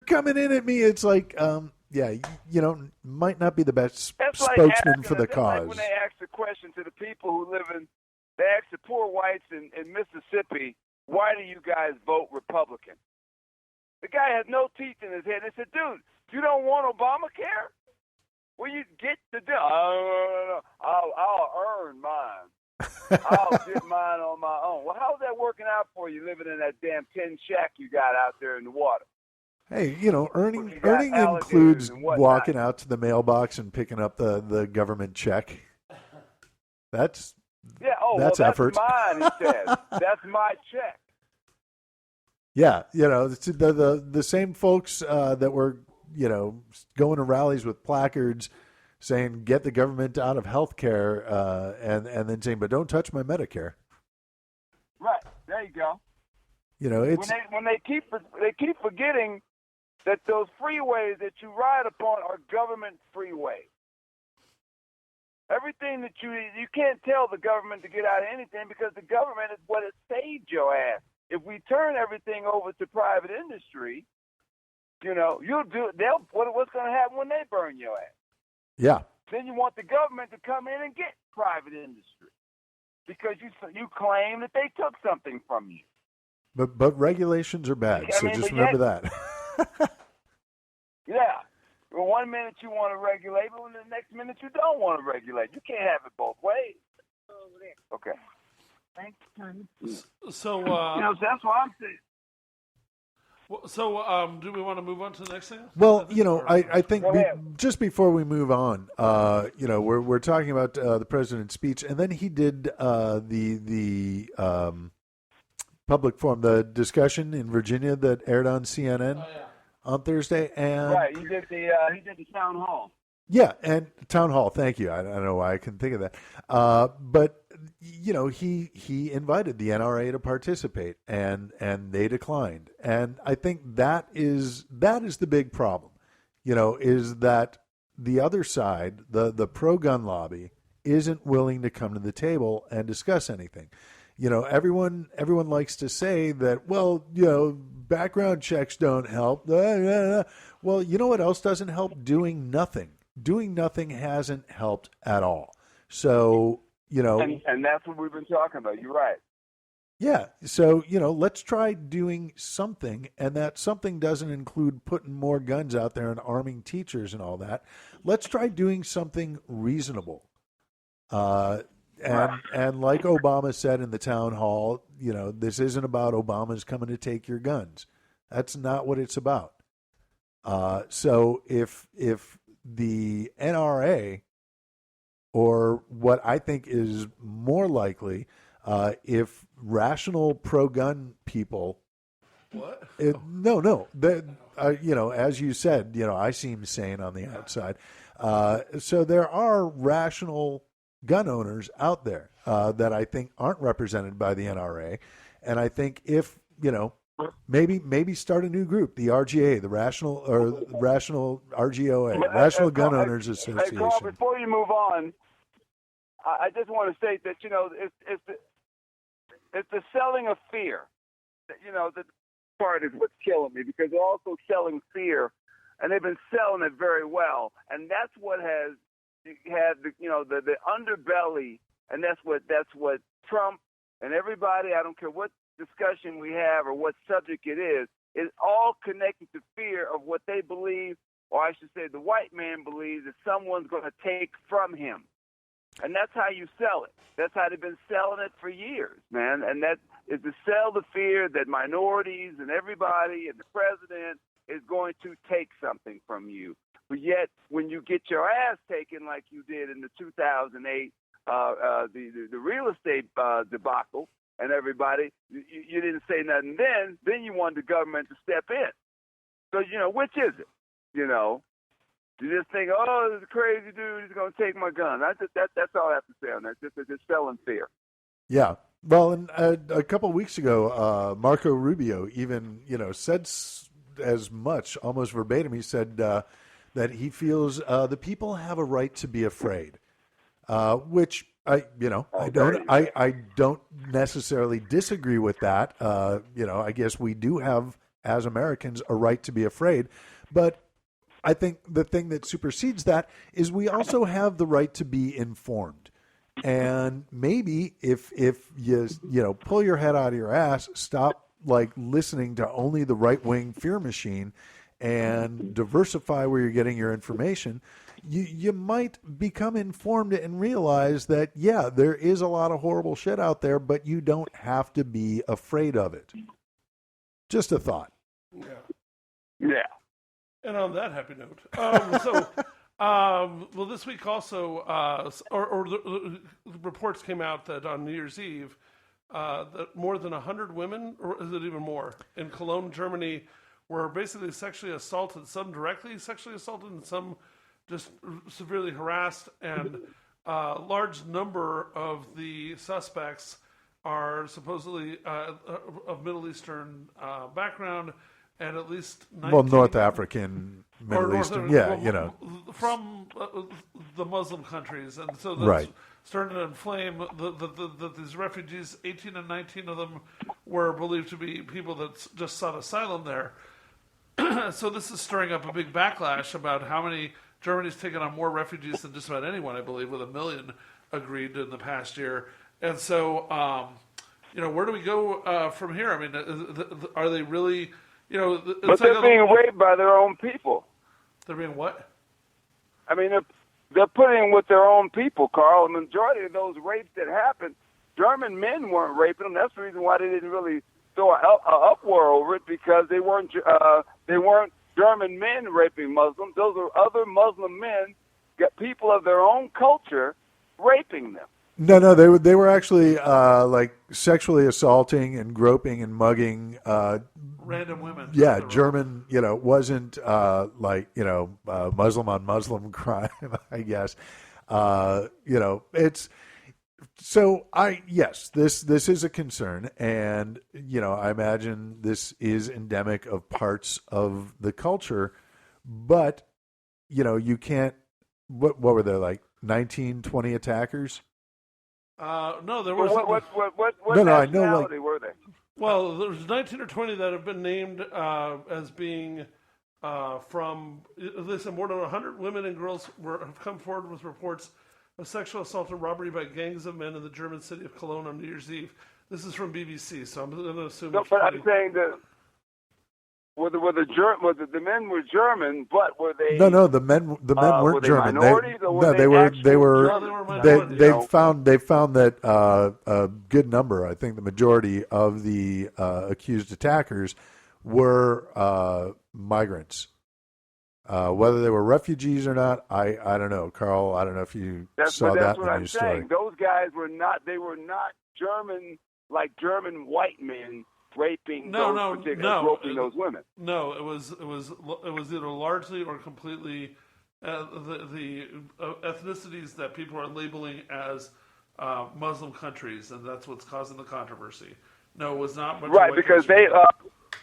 coming in at me. It's like, might not be the best That's spokesman for the that's cause. Like when they ask the question to the people who live they ask the poor whites in Mississippi, why do you guys vote Republican? The guy has no teeth in his head. They said, dude, you don't want Obamacare? Well, you get the deal. Oh, no. I'll earn mine. I'll get mine on my own. Well, how's that working out for you living in that damn tin shack you got out there in the water? Hey, earning includes walking out to the mailbox and picking up the government check. That's effort. That's mine, he says. That's my check. Yeah, it's the same folks that were, going to rallies with placards saying get the government out of health care and then saying, but don't touch my Medicare. Right. There you go. It's when they keep forgetting that those freeways that you ride upon are government freeways. Everything that you can't tell the government to get out of anything because the government is what has saved your ass. If we turn everything over to private industry, what's going to happen when they burn your ass? Yeah. Then you want the government to come in and get private industry because you claim that they took something from you. But regulations are bad, just remember that. Yeah. Well, 1 minute you want to regulate, but the next minute you don't want to regulate. You can't have it both ways. Okay. Thanks, Tony. So, that's what I'm saying. So, do we want to move on to the next thing? Well, I think just before we move on, we're talking about the president's speech, and then he did the public forum, the discussion in Virginia that aired on CNN on Thursday, and right, he did the town hall. Yeah, and town hall. Thank you. I don't know why I couldn't think of that, but he invited the NRA to participate, and they declined. And I think that is the big problem. Is that the other side, the pro-gun lobby, isn't willing to come to the table and discuss anything. Everyone likes to say that, well, background checks don't help. Well, you know what else doesn't help? Doing nothing. Doing nothing hasn't helped at all. So, And that's what we've been talking about. You're right. Yeah. So, let's try doing something. And that something doesn't include putting more guns out there and arming teachers and all that. Let's try doing something reasonable. And like Obama said in the town hall, this isn't about Obama's coming to take your guns. That's not what it's about. So if the NRA, or what I think is more likely, if rational pro-gun people, as you said, I seem sane on the outside. So there are rational gun owners out there that I think aren't represented by the NRA, and I think if maybe start a new group, the RGA, the Rational RGOA, Rational Gun Owners Association. Hey, Carl, before you move on, I just want to state that it's the selling of fear. The part is what's killing me, because they're also selling fear, and they've been selling it very well, and that's what has had the underbelly, and that's what Trump and everybody, I don't care what discussion we have or what subject it is all connected to fear of what they believe, or I should say the white man believes, that someone's going to take from him. And that's how you sell it. That's how they've been selling it for years, man. And that is to sell the fear that minorities and everybody and the president is going to take something from you. But yet, when you get your ass taken like you did in the 2008 the real estate debacle and everybody, you didn't say nothing then. Then you wanted the government to step in. So, which is it? You just think, oh, this is a crazy dude, he's going to take my gun. That's all I have to say on that. Just selling fear. Yeah. Well, and a couple of weeks ago, Marco Rubio even, said as much, almost verbatim. He said that he feels the people have a right to be afraid, which I don't necessarily disagree with that. I guess we do have as Americans, a right to be afraid. But I think the thing that supersedes that is we also have the right to be informed. And maybe if you pull your head out of your ass, stop like listening to only the right-wing fear machine and diversify where you're getting your information, you might become informed and realize that, yeah, there is a lot of horrible shit out there, but you don't have to be afraid of it. Just a thought. Yeah. And on that happy note, well, this week also, the reports came out that on New Year's Eve, that more than 100 women, or is it even more, in Cologne, Germany, were basically sexually assaulted, some directly sexually assaulted and some just severely harassed. And a large number of the suspects are supposedly of Middle Eastern background, and at least 19, North African, Middle Eastern, from the Muslim countries, and so that's right. starting to inflame that these refugees. 18 and 19 of them were believed to be people that just sought asylum there. So this is stirring up a big backlash about how many Germany's taken on more refugees than just about anyone, I believe, with 1 million agreed in the past year. And so, where do we go from here? I mean, are they really? But they're being raped by their own people. They're being what? I mean, they're putting with their own people, Carl. The majority of those rapes that happened, German men weren't raping them. That's the reason why they didn't really throw an uproar over it, because they weren't German men raping Muslims. Those are other Muslim men, people of their own culture, raping them. No, they were actually like sexually assaulting and groping and mugging random women. Yeah, German, wasn't Muslim on Muslim crime, I guess. It's so this is a concern, and I imagine this is endemic of parts of the culture, but you can't. What were there, like 19, 20 attackers? No, there was. What nationality were they? Well, there's 19 or 20 that have been named as being from. Listen, more than 100 women and girls have come forward with reports of sexual assault and robbery by gangs of men in the German city of Cologne on New Year's Eve. This is from BBC, so I'm going to assume. No, but I'm saying that. The men were German, but were they? No, the men weren't German. They found that a good number. I think the majority of the accused attackers were migrants. Whether they were refugees or not, I don't know, Carl. I don't know if you saw that in the news story. Saying. Those guys were not. They were not German, like German white men. Raping those women. No, it was either largely or completely the ethnicities that people are labeling as Muslim countries, and that's what's causing the controversy. No, it was not much. Right, because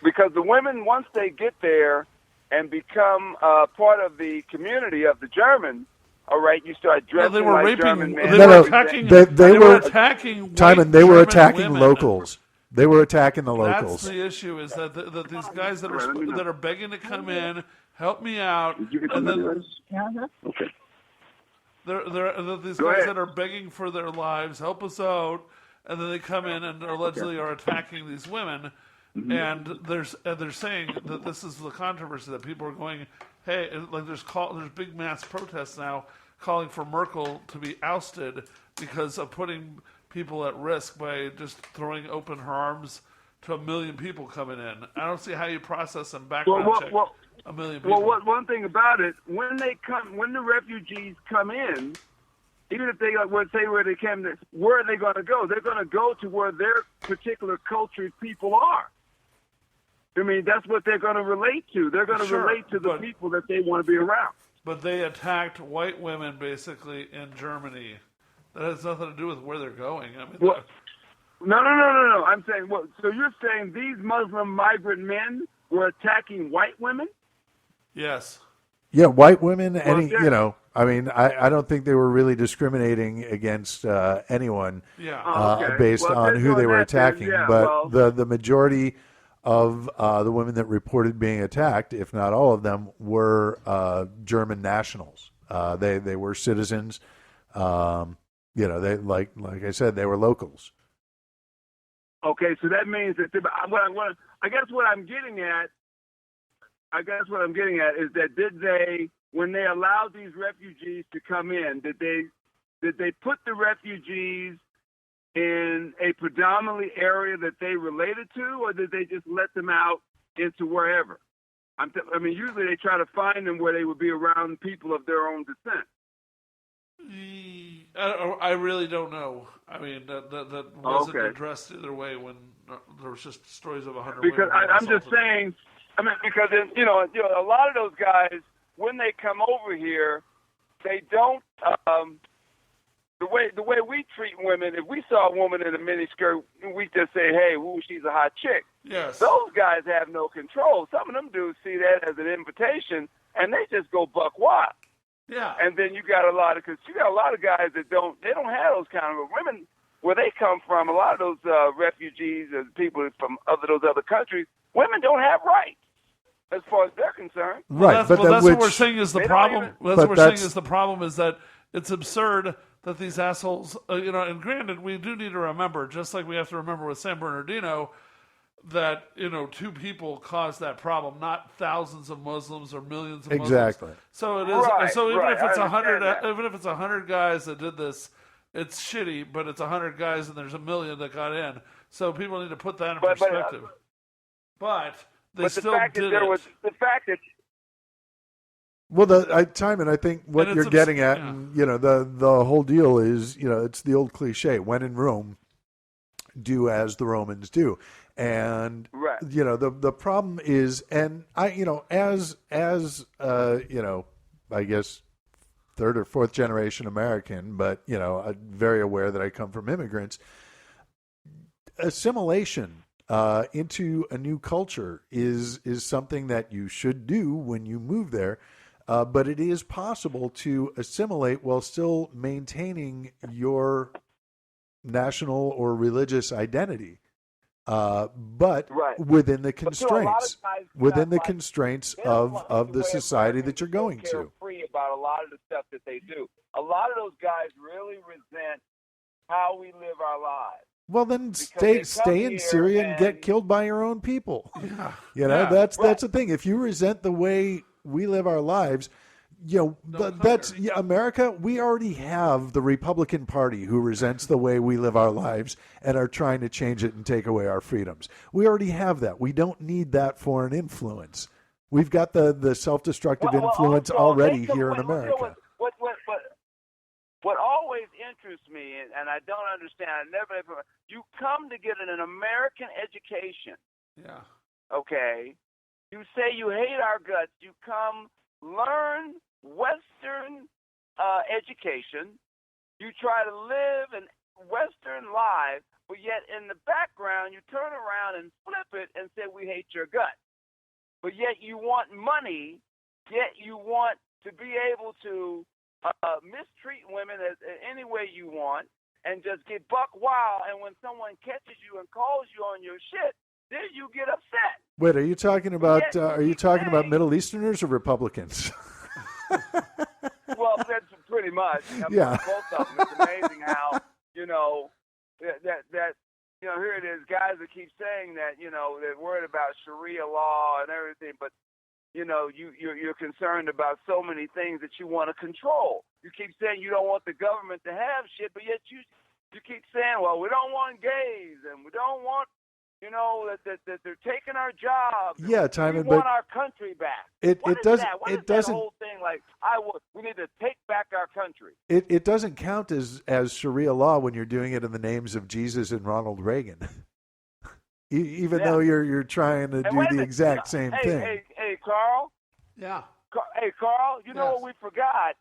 because the women, once they get there and become part of the community of the Germans, all right, you start dressing German men. They were attacking. They were attacking. Tymon, they were attacking locals. They were attacking the locals. That's the issue, is that these guys that are begging to come in, help me out, and then okay. These guys that are begging for their lives, help us out, and then they come in and allegedly are attacking these women, and they're saying that this is the controversy, that people are going, hey, like there's big mass protests now calling for Merkel to be ousted because of putting people at risk by just throwing open her arms to 1 million people coming in. I don't see how you process and background check 1 million people. Well, one thing about it, when the refugees come in, even if they say where they came, where are they going to go? They're going to go to where their particular cultured people are. I mean, that's what they're going to relate to. They're going to relate to the people that they want to be around. But they attacked white women basically in Germany. That has nothing to do with where they're going. I mean, no. I'm saying, so you're saying these Muslim migrant men were attacking white women? Yes. Yeah, white women. I mean, I don't think they were really discriminating against anyone. Yeah. Based on who they were attacking, the majority of the women that reported being attacked, if not all of them, were German nationals. They were citizens. They like I said, they were locals. Okay, so that means that I guess what I'm getting at is that did they, when they allowed these refugees to come in, did they put the refugees in a predominantly area that they related to, or did they just let them out into wherever? Usually they try to find them where they would be around people of their own descent. I really don't know. I mean, that wasn't addressed either way when there was just stories of 100 because women. I'm just saying, because a lot of those guys, when they come over here, they don't. The way we treat women, if we saw a woman in a miniskirt, we just say, "Hey, woo, she's a hot chick." Yes. Those guys have no control. Some of them dudes see that as an invitation, and they just go buck wild. Yeah. And then you got a lot of guys that don't have those kind of women where they come from. A lot of those refugees and people from those other countries, women don't have rights as far as they're concerned. Right, that's what we're saying is the problem. That's what we're saying is the problem is that it's absurd that these assholes, and granted, we do need to remember, just like we have to remember with San Bernardino, that, two people caused that problem, not thousands of Muslims or millions of Muslims. Exactly. So it is. Right, so even if it's 100, even if it's 100 guys that did this, it's shitty. But it's 100 guys and there's a million that got in. So people need to put that in perspective. But they still did it. The fact that. Well, Tymon, I think what you're getting at, and the whole deal is, it's the old cliche: when in Rome, do as the Romans do. And right. The problem is, and I guess third or fourth generation American, but I'm very aware that I come from immigrants. Assimilation into a new culture is something that you should do when you move there, but it is possible to assimilate while still maintaining your national or religious identity. But right. within the constraints, of the society that you're going to. Free about a lot of the stuff that they do. A lot of those guys really resent how we live our lives. Well, then stay in Syria and get killed by your own people. Yeah. That's the thing. If you resent the way we live our lives, that's America. We already have the Republican Party who resents the way we live our lives and are trying to change it and take away our freedoms. We already have that. We don't need that foreign influence. We've got the self-destructive influence already here in America. What always interests me, and I don't understand, you come to get an American education. Yeah. Okay. You say you hate our guts. You come learn Western education. You try to live in Western life, but yet in the background you turn around and flip it and say we hate your guts. But yet you want money, yet you want to be able to mistreat women any way you want and just get buck wild. And when someone catches you and calls you on your shit, then you get upset. Wait, are you talking about Middle Easterners or Republicans? Well, that's pretty much. Yeah. Both of them. It's amazing how that here it is, guys that keep saying that they're worried about Sharia law and everything, but you're concerned about so many things that you want to control. You keep saying you don't want the government to have shit, but yet you keep saying, well, we don't want gays and we don't want that they're taking our jobs. Yeah, Tymon, we want our country back. What is that whole thing like? We need to take back our country. It doesn't count as Sharia law when you're doing it in the names of Jesus and Ronald Reagan. Even though you're trying to do the exact same thing. Hey, Carl. Yeah. Hey, Carl. You know what we forgot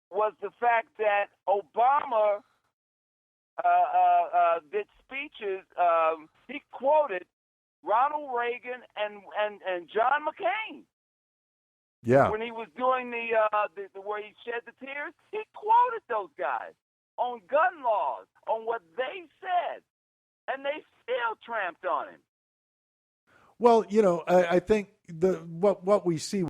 was the fact that Obama did speeches. He quoted Ronald Reagan and John McCain. Yeah. When he was doing the where he shed the tears, he quoted those guys on gun laws, on what they said, and they still tramped on him. Well, I think what we see